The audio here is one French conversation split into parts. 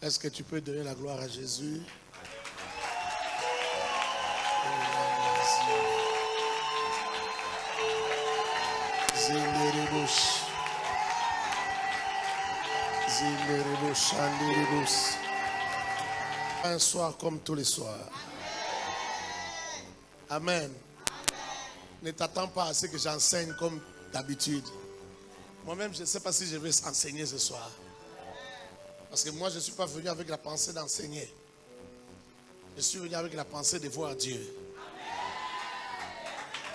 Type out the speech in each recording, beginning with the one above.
Est-ce que tu peux donner la gloire à Jésus? Un soir comme tous les soirs. Amen. Ne t'attends pas à ce que j'enseigne comme d'habitude. Moi-même, je ne sais pas si je vais enseigner ce soir. Parce que moi, je ne suis pas venu avec la pensée d'enseigner. Je suis venu avec la pensée de voir Dieu.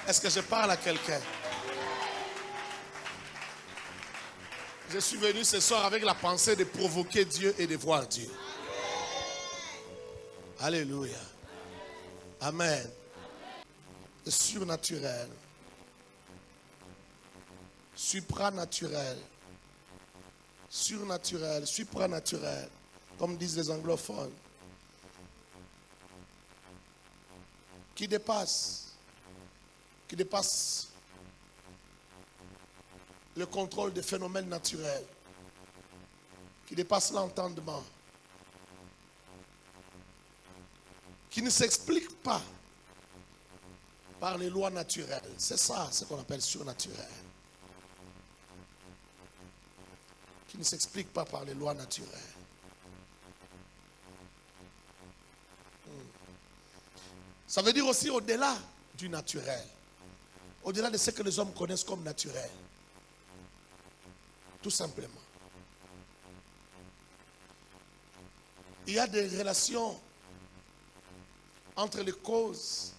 Est-ce que je parle à quelqu'un? Je suis venu ce soir avec la pensée de provoquer Dieu et de voir Dieu. Alléluia. Amen. Le surnaturel. Supranaturel. Surnaturel, supranaturel, comme disent les anglophones. Qui dépasse le contrôle des phénomènes naturels, qui dépasse l'entendement, qui ne s'explique pas par les lois naturelles. C'est ça ce qu'on appelle surnaturel. Qui ne s'explique pas par les lois naturelles. Ça veut dire aussi au-delà du naturel. Au-delà de ce que les hommes connaissent comme naturel. Tout simplement. Il y a des relations entre les causes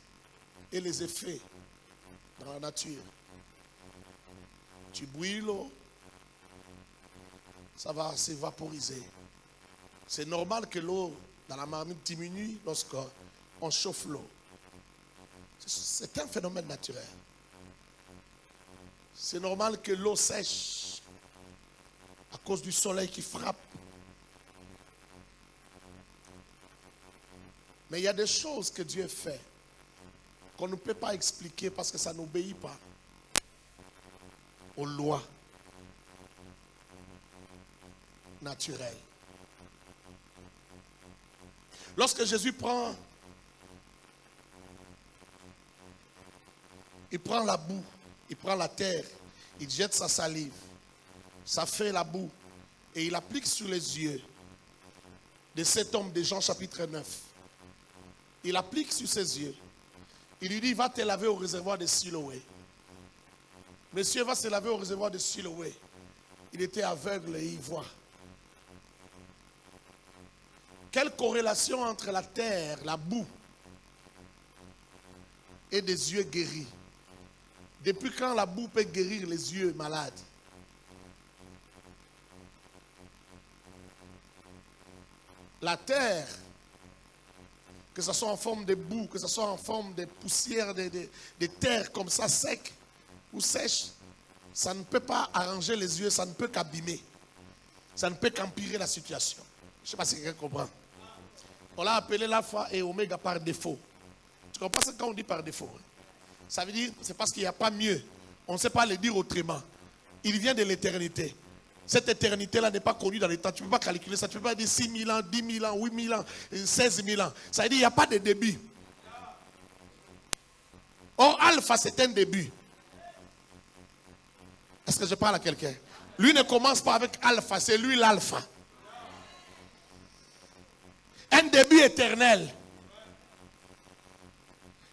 et les effets dans la nature. Tu bouilles l'eau, ça va s'évaporiser. C'est normal que l'eau dans la marmite diminue lorsqu'on chauffe l'eau. C'est un phénomène naturel. C'est normal que l'eau sèche à cause du soleil qui frappe. Mais il y a des choses que Dieu fait qu'on ne peut pas expliquer parce que ça n'obéit pas aux lois naturelles. Lorsque Jésus prend la boue, il prend la terre, il jette sa salive, ça fait la boue et il applique sur les yeux de cet homme de Jean chapitre 9. Il applique sur ses yeux. Il lui dit, va te laver au réservoir de Siloé. Monsieur va se laver au réservoir de Siloé. Il était aveugle et il voit. Quelle corrélation entre la terre, la boue et des yeux guéris? Depuis quand la boue peut guérir les yeux malades? La terre, que ce soit en forme de boue, que ce soit en forme de poussière, de terre comme ça, sec ou sèche, ça ne peut pas arranger les yeux, ça ne peut qu'abîmer. Ça ne peut qu'empirer la situation. Je ne sais pas si quelqu'un comprend. On l'a appelé l'alpha et oméga par défaut. Tu comprends ce qu'on dit par défaut? Ça veut dire, c'est parce qu'il n'y a pas mieux. On ne sait pas le dire autrement. Il vient de l'éternité. Cette éternité-là n'est pas connue dans les temps. Tu ne peux pas calculer ça. Tu ne peux pas dire 6 000 ans, 10 000 ans, 8 000 ans, 16 000 ans. Ça veut dire qu'il n'y a pas de début. Or, alpha, c'est un début. Est-ce que je parle à quelqu'un? Lui ne commence pas avec alpha, c'est lui l'alpha. Un début éternel.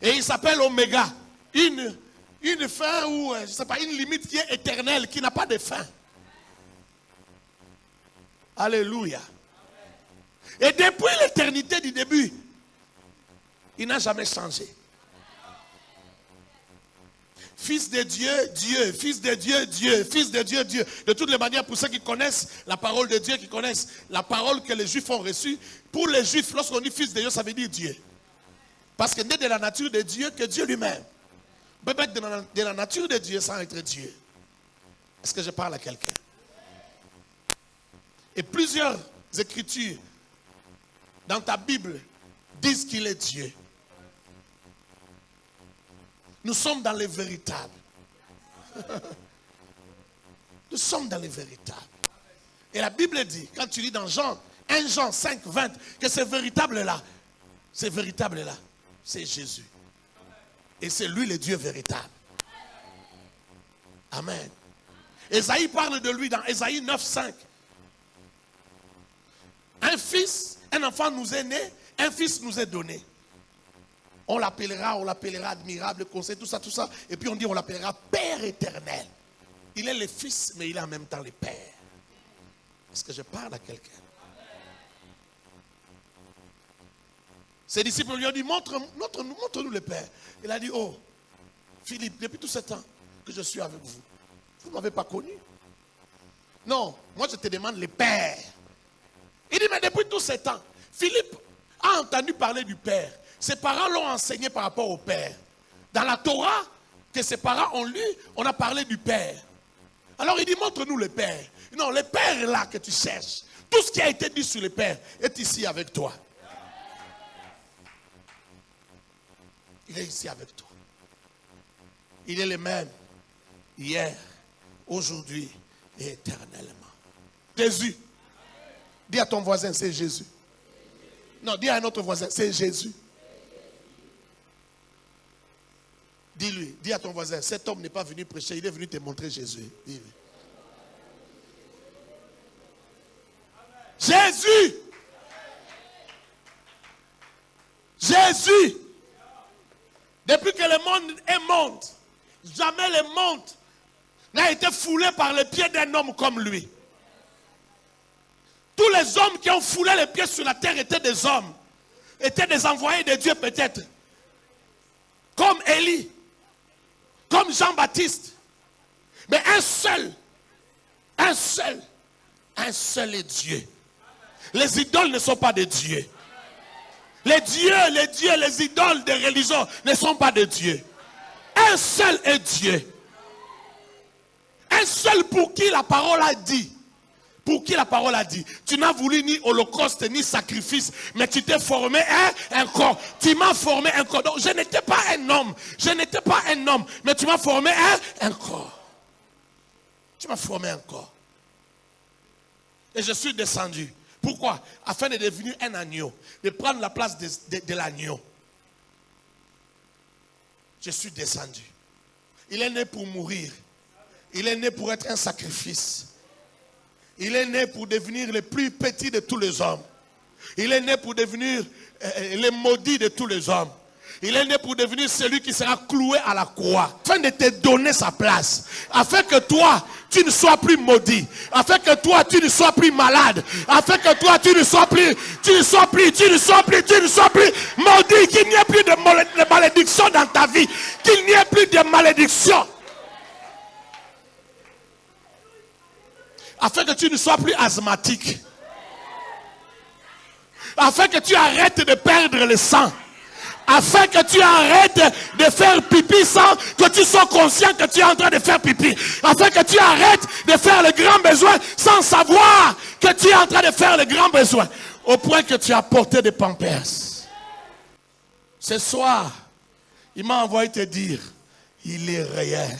Et il s'appelle oméga. Une fin ou, je ne sais pas, une limite qui est éternelle, qui n'a pas de fin. Alléluia. Et depuis l'éternité du début, il n'a jamais changé. Fils de Dieu, Dieu. Fils de Dieu, Dieu. Fils de Dieu, Dieu. De toutes les manières, pour ceux qui connaissent la parole de Dieu, qui connaissent la parole que les Juifs ont reçue, pour les Juifs, lorsqu'on dit fils de Dieu, ça veut dire Dieu. Parce que né de la nature de Dieu que Dieu lui-même. On peut être de la nature de Dieu sans être Dieu. Est-ce que je parle à quelqu'un? Et plusieurs écritures dans ta Bible disent qu'il est Dieu. Nous sommes dans les véritables. Nous sommes dans les véritables. Et la Bible dit, quand tu lis dans Jean 1 Jean 5, 20, que c'est véritable là. C'est véritable là. C'est Jésus. Et c'est lui le Dieu véritable. Amen. Ésaïe parle de lui dans Ésaïe 9, 5. Un fils, un enfant nous est né, un fils nous est donné. On l'appellera admirable, conseil, tout ça. Et puis on dit on l'appellera Père éternel. Il est le fils, mais il est en même temps le Père. Est-ce que je parle à quelqu'un? Ses disciples lui ont dit, montre-nous le Père. Il a dit, oh, Philippe, depuis tout ce temps que je suis avec vous, vous ne m'avez pas connu. Non, moi je te demande le Père. Il dit, mais depuis tout ce temps, Philippe a entendu parler du Père. Ses parents l'ont enseigné par rapport au Père. Dans la Torah que ses parents ont lu, on a parlé du Père. Alors il dit, montre-nous le Père. Non, le Père là que tu cherches, tout ce qui a été dit sur le Père est ici avec toi. Il est ici avec toi. Il est le même hier, aujourd'hui et éternellement. Jésus. Dis à ton voisin, c'est Jésus. Non, dis à un autre voisin, c'est Jésus. Dis-lui, dis à ton voisin, cet homme n'est pas venu prêcher, il est venu te montrer Jésus. Dis-lui. Jésus. Jésus. Depuis que le monde est monde, jamais le monde n'a été foulé par les pieds d'un homme comme lui. Tous les hommes qui ont foulé les pieds sur la terre étaient des hommes, étaient des envoyés de Dieu peut-être. Comme Élie, comme Jean-Baptiste. Mais un seul est Dieu. Les idoles ne sont pas de Dieu. Les dieux, les idoles des religions ne sont pas de Dieu. Un seul est Dieu. Un seul pour qui la parole a dit. Pour qui la parole a dit. Tu n'as voulu ni holocauste ni sacrifice, mais tu t'es formé un corps. Tu m'as formé un corps. Donc je n'étais pas un homme. Mais tu m'as formé un corps. Tu m'as formé un corps. Et je suis descendu. Pourquoi? Afin de devenir un agneau, de prendre la place de l'agneau. Je suis descendu. Il est né pour mourir. Il est né pour être un sacrifice. Il est né pour devenir le plus petit de tous les hommes. Il est né pour devenir le maudit de tous les hommes. Il est né pour devenir celui qui sera cloué à la croix. Afin de te donner sa place. Afin que toi, tu ne sois plus maudit. Afin que toi, tu ne sois plus malade. Afin que toi, tu ne sois plus maudit. Qu'il n'y ait plus de malédiction dans ta vie. Qu'il n'y ait plus de malédiction. Afin que tu ne sois plus asthmatique. Afin que tu arrêtes de perdre le sang. Afin que tu arrêtes de faire pipi sans que tu sois conscient que tu es en train de faire pipi. Afin que tu arrêtes de faire le grand besoin sans savoir que tu es en train de faire le grand besoin. Au point que tu as porté des pampers. Ce soir, il m'a envoyé te dire, il est réel.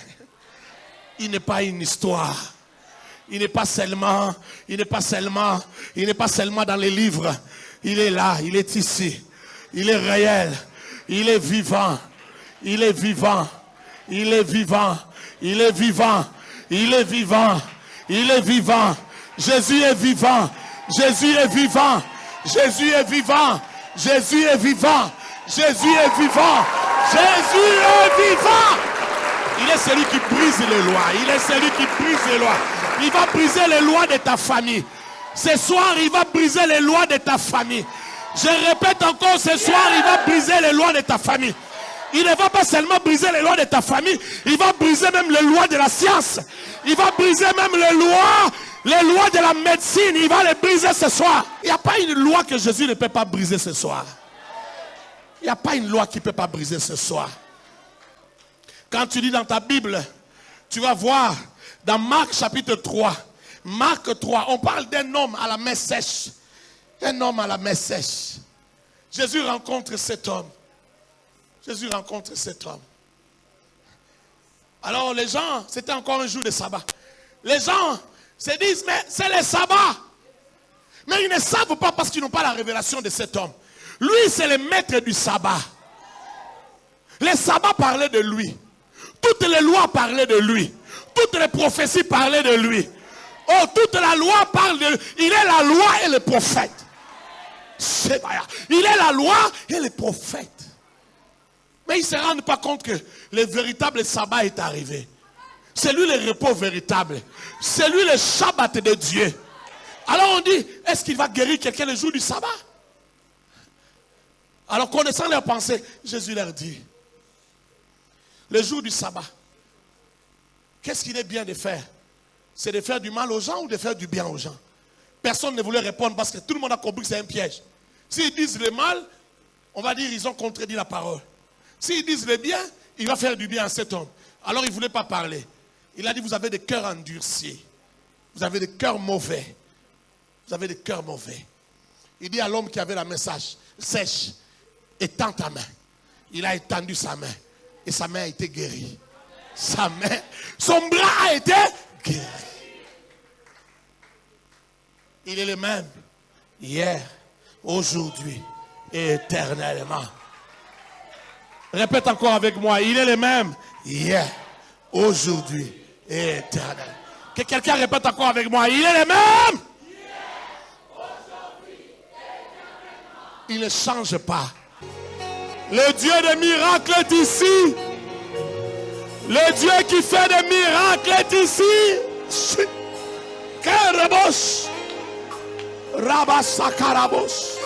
Il n'est pas une histoire. Il n'est pas seulement dans les livres. Il est là, il est ici. Il est réel. Il est vivant. Il est vivant. Il est vivant. Il est vivant. Il est vivant. Il est vivant. Jésus est vivant. Jésus est vivant. Jésus est vivant. Jésus est vivant. Jésus est vivant. Jésus est vivant. Il est celui qui brise les lois. Il est celui qui brise les lois. Il va briser les lois de ta famille. Ce soir, il va briser les lois de ta famille. Je répète encore, ce soir, il va briser les lois de ta famille. Il ne va pas seulement briser les lois de ta famille, il va briser même les lois de la science. Il va briser même les lois de la médecine. Il va les briser ce soir. Il n'y a pas une loi que Jésus ne peut pas briser ce soir. Il n'y a pas une loi qui ne peut pas briser ce soir. Quand tu lis dans ta Bible, tu vas voir dans Marc chapitre 3. Marc 3, on parle d'un homme à la main sèche. Un homme à la main sèche. Jésus rencontre cet homme. Jésus rencontre cet homme. Alors les gens, c'était encore un jour de sabbat. Les gens se disent, mais c'est le sabbat. Mais ils ne savent pas parce qu'ils n'ont pas la révélation de cet homme. Lui, c'est le maître du sabbat. Les sabbats parlaient de lui. Toutes les lois parlaient de lui. Toutes les prophéties parlaient de lui. Oh, toute la loi parle de lui. Il est la loi et le prophète. Il est la loi et le prophète. Mais ils ne se rendent pas compte que le véritable sabbat est arrivé. C'est lui le repos véritable. C'est lui le Shabbat de Dieu. Alors on dit, est-ce qu'il va guérir quelqu'un le jour du sabbat? Alors connaissant leurs pensées, Jésus leur dit, le jour du sabbat, qu'est-ce qu'il est bien de faire? C'est de faire du mal aux gens ou de faire du bien aux gens? Personne ne voulait répondre parce que tout le monde a compris que c'est un piège. S'ils disent le mal, on va dire qu'ils ont contredit la parole. S'ils disent le bien, il va faire du bien à cet homme. Alors il ne voulait pas parler. Il a dit, vous avez des cœurs endurcis. Vous avez des cœurs mauvais. Vous avez des cœurs mauvais. Il dit à l'homme qui avait la main sèche, étends ta main. Il a étendu sa main. Et sa main a été guérie. Sa main, son bras a été guéri. Il est le même hier, aujourd'hui et éternellement. Répète encore avec moi. Il est le même hier, aujourd'hui et éternellement. Que quelqu'un répète encore avec moi. Il est le même. Il ne change pas. Le Dieu des miracles est ici. Le Dieu qui fait des miracles est ici. Karabos. Rabasakarabos.